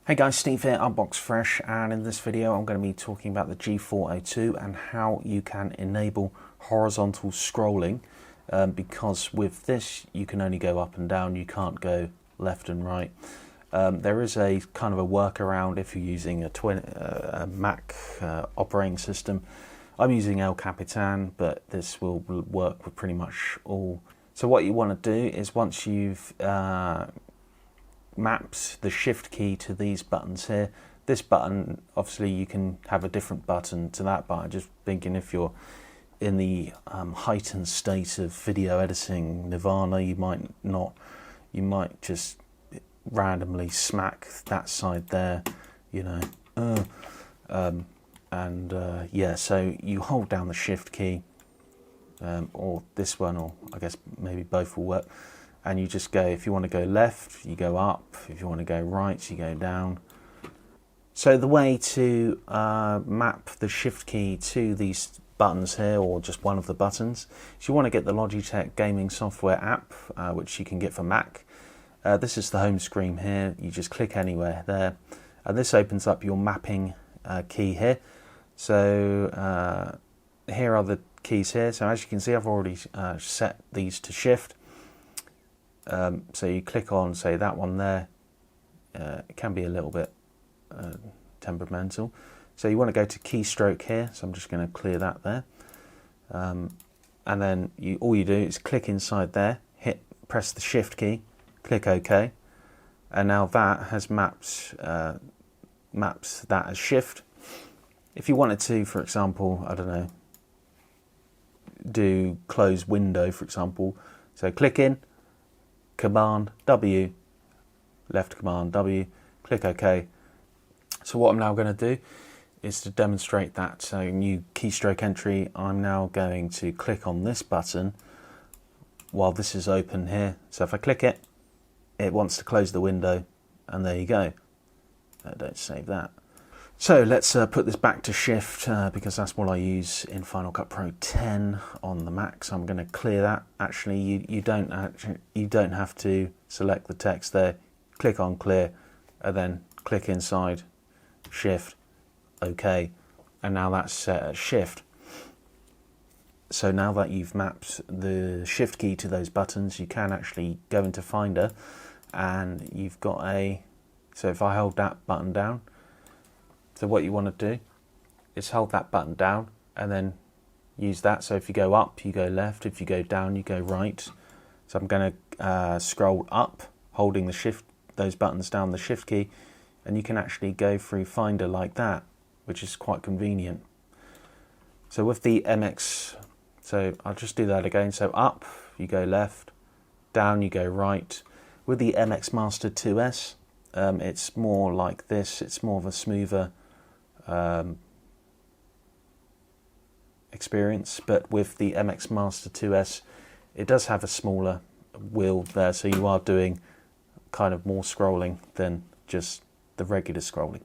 Hey guys, Steve here, Unbox Fresh, and in this video I'm going to be talking about the G402 and how you can enable horizontal scrolling, because with this you can only go up and down, you can't go left and right. There is a kind of a workaround if you're using a Mac operating system. I'm using El Capitan, but this will work with pretty much all. So what you want to do is once you've maps the shift key to these buttons here. This button, obviously you can have a different button to that, but I'm just thinking if you're in the heightened state of video editing nirvana, you might just randomly smack that side there, you know. Yeah, so you hold down the shift key, or this one, or I guess maybe both will work. And you just go, if you want to go left, you go up. If you want to go right, you go down. So the way to map the shift key to these buttons here, or just one of the buttons, is you want to get the Logitech gaming software app, which you can get for Mac. This is the home screen here. You just click anywhere there. And this opens up your mapping key here. So here are the keys here. So as you can see, I've already set these to shift. So you click on, say, that one there. It can be a little bit temperamental. So you want to go to keystroke here. So I'm just going to clear that there. And then all you do is click inside there, press the shift key, click OK. And now that has maps that as shift. If you wanted to, for example, I don't know, do close window, for example. So click in, Command W, left Command W, click OK. So what I'm now going to do is to demonstrate that new keystroke entry. I'm now going to click on this button while this is open here. So if I click it, it wants to close the window, and there you go. Don't save that. So let's put this back to shift, because that's what I use in Final Cut Pro 10 on the Mac. So I'm going to clear that. Actually, you don't have to select the text there. Click on clear, and then click inside, shift, OK, and now that's set at shift. So now that you've mapped the shift key to those buttons, you can actually go into Finder, and you've got so if I hold that button down. So what you want to do is hold that button down and then use that. So if you go up, you go left. If you go down, you go right. So I'm going to scroll up, holding those buttons down, the shift key, and you can actually go through Finder like that, which is quite convenient. So with the MX, so I'll just do that again. So up, you go left, down, you go right. With the MX Master 2S, it's more like this. It's more of a smoother experience, but with the MX Master 2S, it does have a smaller wheel there, so you are doing kind of more scrolling than just the regular scrolling.